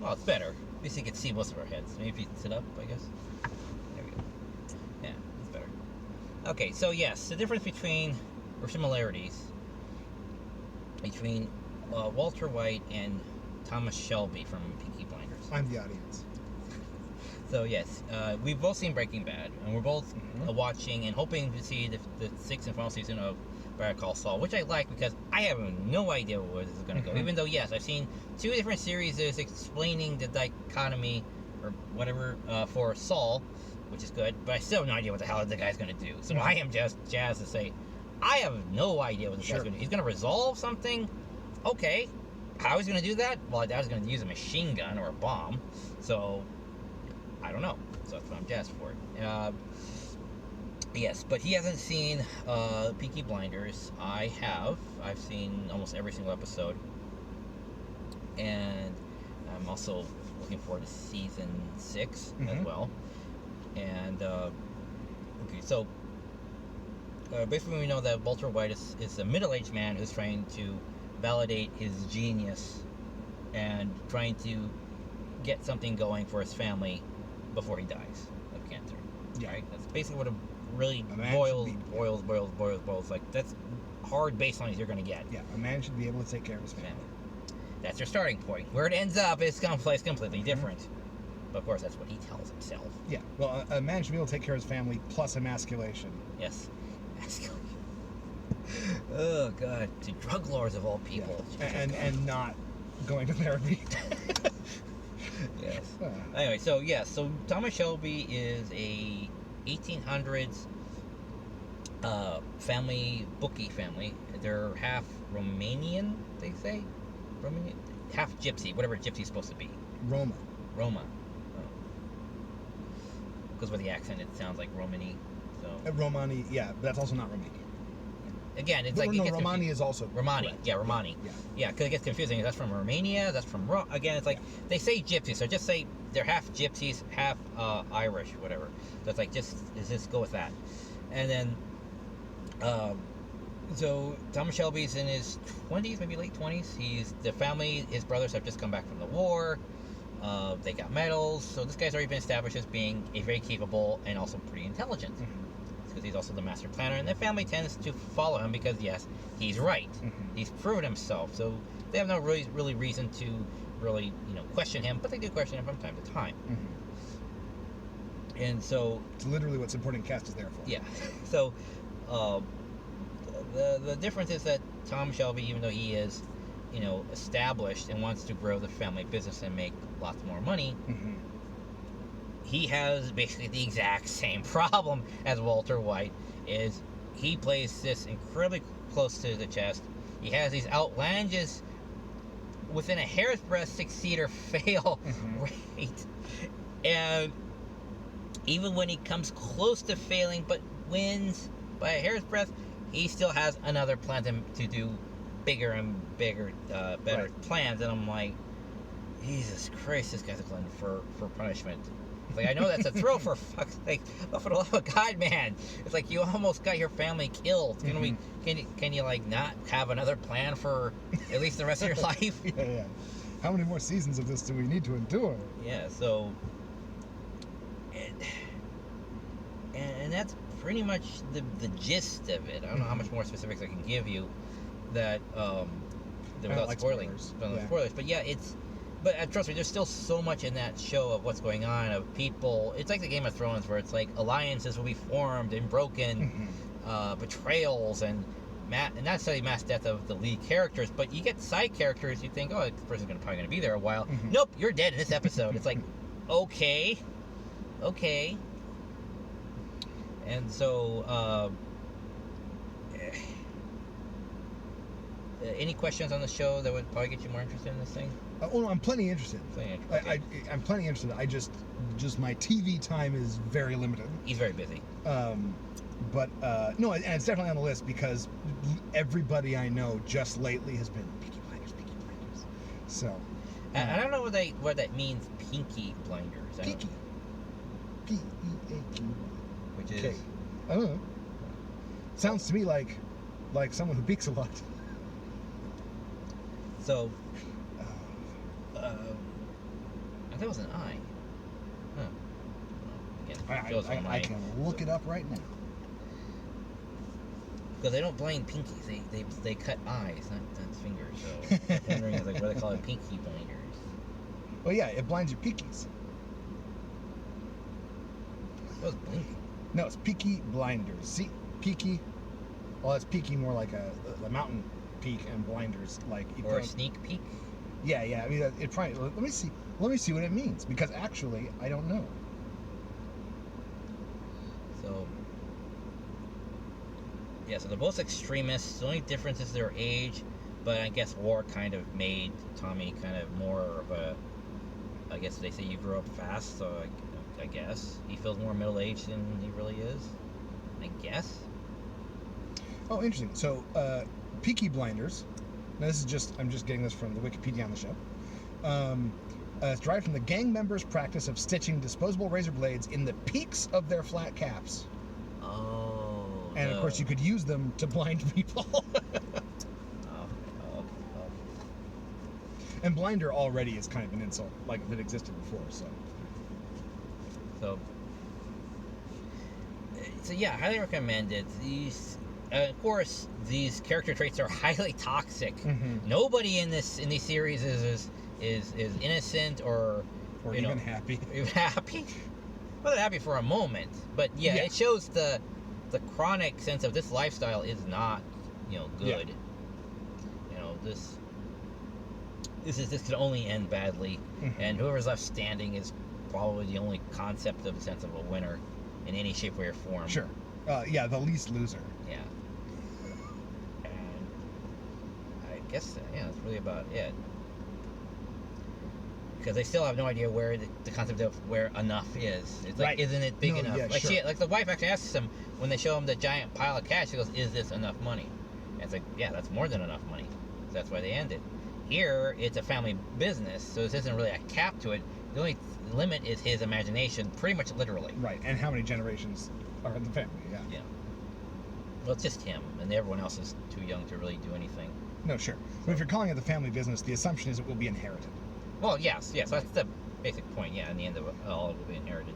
Well, it's better. At least you can see most of our heads. Maybe if you sit up, I guess. There we go. Yeah, it's better. Okay, so yes, the difference between, or similarities, between Walter White and Thomas Shelby from Peaky Blinders. I'm the audience. So yes, we've both seen Breaking Bad, and we're both watching and hoping to see the sixth and final season of Better Call Saul, which I like because I have no idea where this is going to go. Even though, yes, I've seen 2 different series explaining the dichotomy or whatever for Saul, which is good, but I still have no idea what the hell the guy's going to do. So I am just jazzed to say, I have no idea what this guy's going to do. He's going to resolve something. Okay. How he's going to do that? Well, I doubt he's going to use a machine gun or a bomb. So, I don't know. So that's what I'm jazzed for. Yes, but he hasn't seen Peaky Blinders. I have. I've seen almost every single episode. And I'm also looking forward to season 6 as well. And, okay, so basically we know that Walter White is a middle-aged man who's trying to validate his genius and trying to get something going for his family before he dies of cancer. Yeah. Right? That's basically what it really boils. Like, that's hard baselines you're going to get. Yeah, a man should be able to take care of his family. That's your starting point. Where it ends up is someplace completely different. But of course, that's what he tells himself. Yeah, well, a man should be able to take care of his family plus emasculation. Yes. Emasculation. Oh, God. To drug lords of all people. Yeah. And not going to therapy. Yes. Anyway, so Thomas Shelby is a 1800s bookie family. They're half Romanian, they say? Romanian? Half gypsy, whatever gypsy's supposed to be. Roma. Because with the accent, it sounds like Romani. So. Romani, yeah, but that's also not Romania. Again, it's Romani is also Romani. Correct. Yeah, Romani. Yeah, because it gets confusing. That's from Romania. That's from again. It's like they say gypsy, so just say they're half gypsies, half Irish, whatever. So it's like just go with that. And then, so Thomas Shelby's in his 20s, maybe late 20s. His brothers have just come back from the war. They got medals, so this guy's already been established as being a very capable and also pretty intelligent. Because he's also the master planner, and the family tends to follow him because, yes, he's right. He's proven himself, so they have no really reason to really, question him, but they do question him from time to time. And so... It's literally what supporting cast is there for. Yeah. So, the difference is that Tom Shelby, even though he is, established and wants to grow the family business and make lots more money... He has basically the exact same problem as Walter White. Is he plays this incredibly close to the chest. He has these outlandish, within a hair's breadth, succeed or fail rate. And even when he comes close to failing but wins by a hair's breadth, he still has another plan to do bigger and bigger, better plans. And I'm like, Jesus Christ, this guy's a glutton for punishment. It's like, I know that's a thrill, for fuck's sake, but for the love of God, man, it's like you almost got your family killed. Can you like not have another plan for at least the rest of your life? Yeah. How many more seasons of this do we need to endure? Yeah. So, and that's pretty much the gist of it. I don't know how much more specifics I can give you that without spoilers. But yeah, it's. But trust me, there's still so much in that show of what's going on, of people. It's like the Game of Thrones, where it's like alliances will be formed and broken, betrayals, and not necessarily mass death of the lead characters, but you get side characters. You think, oh, this person's probably going to be there a while. Nope, you're dead in this episode. It's like, okay. And so, any questions on the show that would probably get you more interested in this thing? No, I'm plenty interested. I'm plenty interested. I just my TV time is very limited. He's very busy. But no, and it's definitely on the list because everybody I know just lately has been Peaky Blinders. So I don't know what that means. Peaky Blinders. Peaky. P-E-A-Q. Which is. I don't know. Sounds to me like someone who peeks a lot. So, That was an eye. Huh. Well, again, shows I can look it up right now. Because they don't blind pinkies, they cut eyes, not fingers. So I'm wondering is like what they call it, pinky blinders. Well, yeah, it blinds your peakies. That was blinking. No, it's peaky blinders. See, peaky. Well, it's peaky more like a mountain peak, and blinders like. Or a sneak peek. Yeah. I mean, it probably. Let me see what it means, because actually, I don't know. So. Yeah, so they're both extremists. The only difference is their age, but I guess war kind of made Tommy kind of more of a. I guess they say you grew up fast, so I guess he feels more middle-aged than he really is. I guess. Oh, interesting. So, Peaky Blinders. Now, I'm just getting this from the Wikipedia on the show. It's derived from the gang members' practice of stitching disposable razor blades in the peaks of their flat caps. Oh. And of course, you could use them to blind people. And blinder already is kind of an insult, like that existed before. So yeah, highly recommend it. These, of course, these character traits are highly toxic. Mm-hmm. Nobody in these series is innocent or even happy. Even happy. Well, they're happy for a moment, but yeah, it shows the chronic sense of this lifestyle is not good. Yeah. This could only end badly, Mm-hmm. and whoever's left standing is probably the only concept of a sense of a winner in any shape, way, or form. Sure. Yeah, the least loser. Yeah. And I guess that's really about it. Because they still have no idea where the concept of where enough is. It's like, Right. isn't it big enough? Yeah, Like sure. like the wife actually asks him when they show him the giant pile of cash. She goes, "Is this enough money?" And it's like, yeah, that's more than enough money. So that's why they end it. Here, it's a family business, so this isn't really a cap to it. The only limit is his imagination, pretty much literally. Right, and how many generations are in the family? Yeah. Well, it's just him, and everyone else is too young to really do anything. No, sure. But if you're calling it the family business, the assumption is it will be inherited. Well, yes, that's the basic point. Yeah, in the end of it all, it will be inherited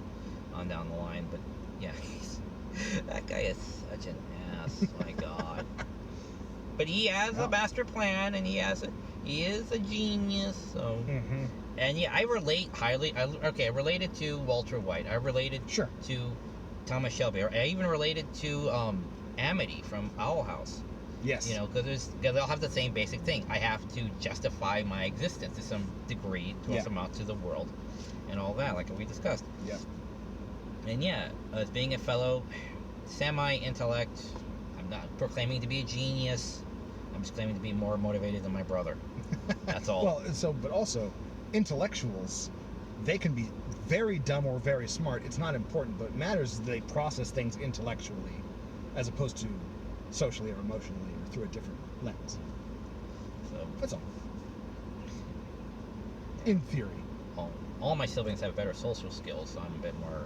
on down the line. But yeah, that guy is such an ass. My God. But he has a master plan, and he is a genius. So, Mm-hmm. and yeah, I relate highly. I related to Walter White. I related Sure. to Thomas Shelby. Or I even related to Amity from Owl House. Yes. Because they all have the same basic thing. I have to justify my existence to some degree, to some amount to the world, and all that, like we discussed. Yeah. And yeah, as being a fellow semi-intellect, I'm not proclaiming to be a genius. I'm just claiming to be more motivated than my brother. That's all. Well, but also, intellectuals, they can be very dumb or very smart. It's not important, but it matters is they process things intellectually, as opposed to socially or emotionally or through a different lens. So That's all. In theory. all my siblings have better social skills, so I'm a bit more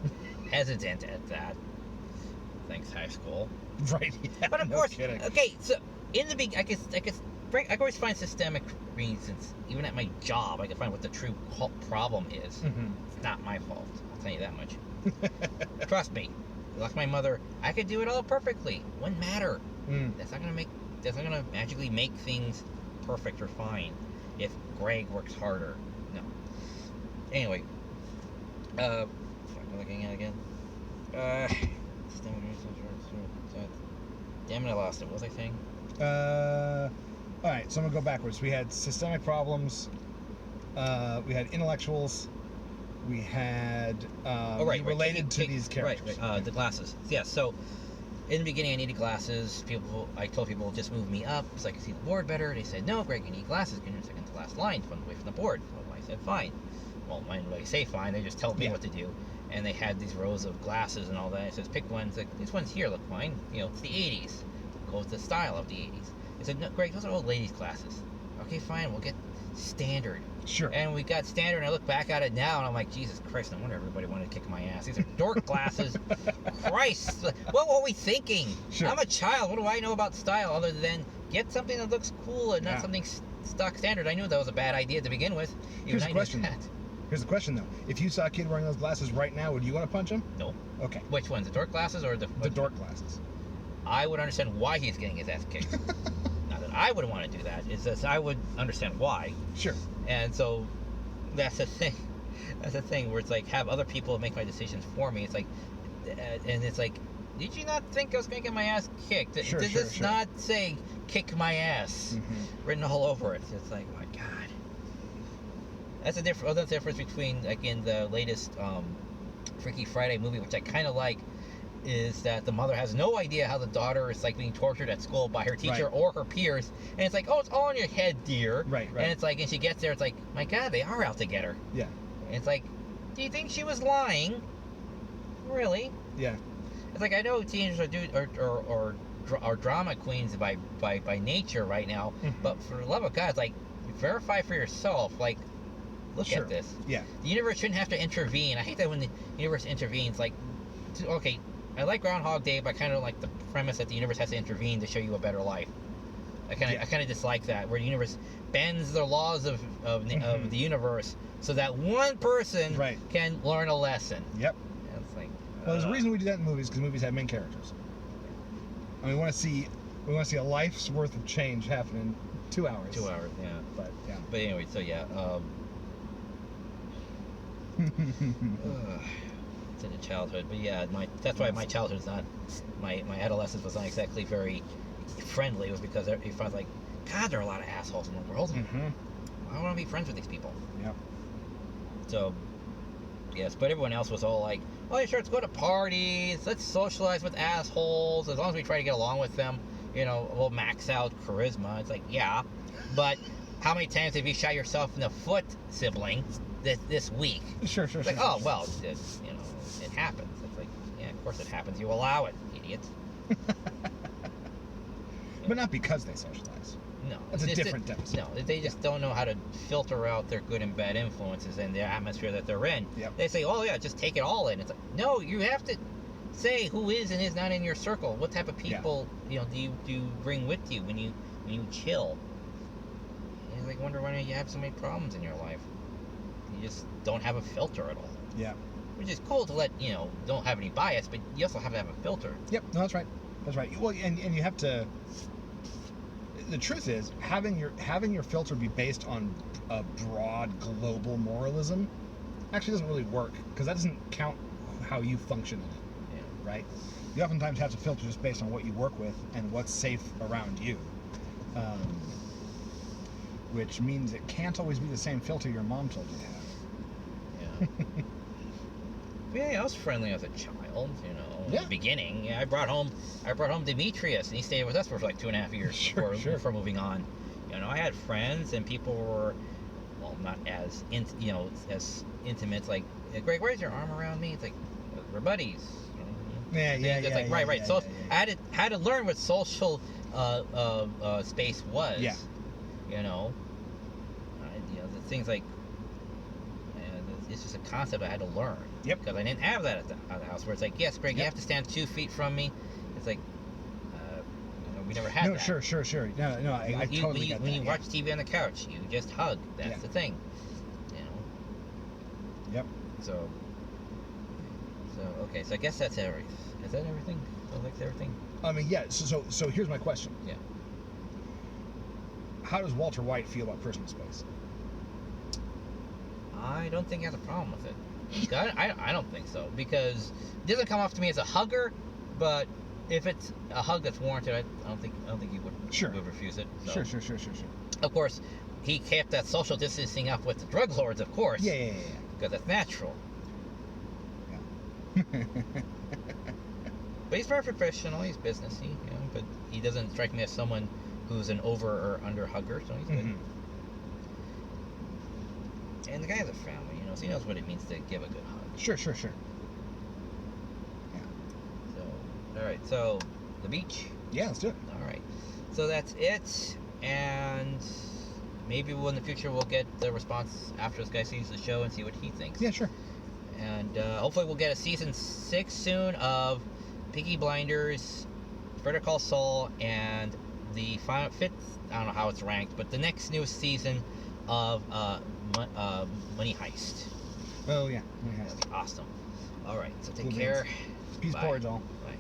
hesitant at that. Thanks, high school. Right. Yeah, But of no course, kidding. okay. So in the I always find systemic reasons. Even at my job, I can find what the true problem is. Mm-hmm. It's not my fault. I'll tell you that much. Trust me. Like my mother, I could do it all perfectly. Wouldn't matter. Mm. That's not gonna magically make things perfect or fine if Greg works harder. No. Anyway, what am I looking at again? Damn it, I lost it. What was I saying? All right, so I'm gonna go backwards. We had systemic problems. We had intellectuals. We had related to these characters. Right. The glasses. Yeah. So in the beginning, I needed glasses. I told people just move me up so I could see the board better. They said, "No, Greg, you need glasses. You're second to last line, away from the board." So I said, "Fine." Well, I didn't really say fine. They just told me what to do. And they had these rows of glasses and all that. It says, pick one. It's like, these ones here look fine. It's the 80s. Go with the style of the 80s. They said, "No, Greg, those are old ladies' glasses." Okay, fine. We'll get standard. Sure. And we got standard, and I look back at it now, and I'm like, Jesus Christ, no wonder everybody wanted to kick my ass. These are dork glasses. Christ. What were we thinking? Sure. I'm a child. What do I know about style other than get something that looks cool and not Yeah. something stock standard? I knew that was a bad idea to begin with. Here's a question. Here's the question though: if you saw a kid wearing those glasses right now, would you want to punch him? No. Okay. Which ones? The dork glasses or the dork glasses? I would understand why he's getting his ass kicked. Not that I would want to do that. It's just I would understand why. Sure. And so that's the thing. That's the thing where it's like have other people make my decisions for me. It's like, and it's like, did you not think I was going to get my ass kicked? Sure, Did this not say kick my ass written all over it? It's like, my God. That's the difference between, like, in the latest Freaky Friday movie, which I kind of like, is that the mother has no idea how the daughter is, like, being tortured at school by her teacher or her peers. And it's like, oh, it's all in your head, dear. Right. And it's like, and she gets there, it's like, my God, they are out to get her. Yeah. And it's like, do you think she was lying? Really? Yeah. It's like, I know teenagers are drama queens by nature right now, but for the love of God, it's like, verify for yourself. Like, look at this. Yeah. The universe shouldn't have to intervene. I hate that when the universe intervenes. Like, okay, I like Groundhog Day, but I kind of like the premise that the universe has to intervene to show you a better life. I kind of dislike that, where the universe bends the laws of the universe so that one person can learn a lesson. Yep. And it's like, well, there's a reason we do that in movies, because movies have main characters. And we want to see a life's worth of change happen in 2 hours. 2 hours, yeah. But yeah. But anyway, so yeah. It's in the childhood, but yeah, that's why my childhood's not, my adolescence was not exactly very friendly. It was because you found like, God, there are a lot of assholes in the world. I don't want to be friends with these people. Yep. So, yes, but everyone else was all like, oh, yeah, sure, let's go to parties, let's socialize with assholes, as long as we try to get along with them, we'll max out charisma. It's like, yeah, but how many times have you shot yourself in the foot, sibling, this week? Sure. Like, oh, well, it happens. It's like, yeah, of course it happens. You allow it, idiot. But not because they socialize. No. That's a different deficit. No, they just don't know how to filter out their good and bad influences and the atmosphere that they're in. Yep. They say, oh, yeah, just take it all in. It's like, no, you have to say who is and is not in your circle. What type of people, do you bring with you when you chill? You like wonder why you have so many problems in your life. You just don't have a filter at all. Yeah. Which is cool to let, don't have any bias, but you also have to have a filter. Yep, no, that's right. That's right. Well, and you have to. The truth is, having your filter be based on a broad global moralism actually doesn't really work, because that doesn't count how you function in it. Yeah. Right? You oftentimes have to filter just based on what you work with and what's safe around you. Which means it can't always be the same filter your mom told you to have. Yeah. Yeah, I was friendly as a child, in the beginning. Yeah, I brought home Demetrius, and he stayed with us for like 2.5 years before moving on. I had friends, and people were, well, not as as intimate. Like, Greg, where's your arm around me? It's like, we're buddies. It's like, right. So I had to learn what social space was. Yeah. The things like, it's just a concept I had to learn. Yep. Because I didn't have that at the house, where it's like, yes, Greg, you have to stand 2 feet from me. It's like, we never had that. No, sure. No, I totally get that. When you watch TV on the couch, you just hug. That's the thing. Yep. So okay, so I guess that's everything. Is that everything? That's everything? I mean, yeah, so here's my question. Yeah. How does Walter White feel about personal space? I don't think he has a problem with it. I don't think so, because it doesn't come off to me as a hugger, but if it's a hug that's warranted, I don't think he would refuse it. So. Sure. Of course, he kept that social distancing up with the drug lords, of course. Yeah. Because that's natural. Yeah. But he's very professional. He's businessy, but he doesn't strike me as someone who's an over or under hugger, so he's good. And the guy has a family, so he knows what it means to give a good hug. Sure. Yeah. So, all right, so the beach. Yeah, let's do it. All right, so that's it, and maybe in the future we'll get the response after this guy sees the show and see what he thinks. Yeah, sure. And hopefully we'll get a season 6 soon of Peaky Blinders, Better Call Saul, and the final 5th. I don't know how it's ranked, but the next newest season of Money Heist. Oh yeah. That'd be awesome. All right, so take Cool care. beans. Peace Bye. porridge all. Bye.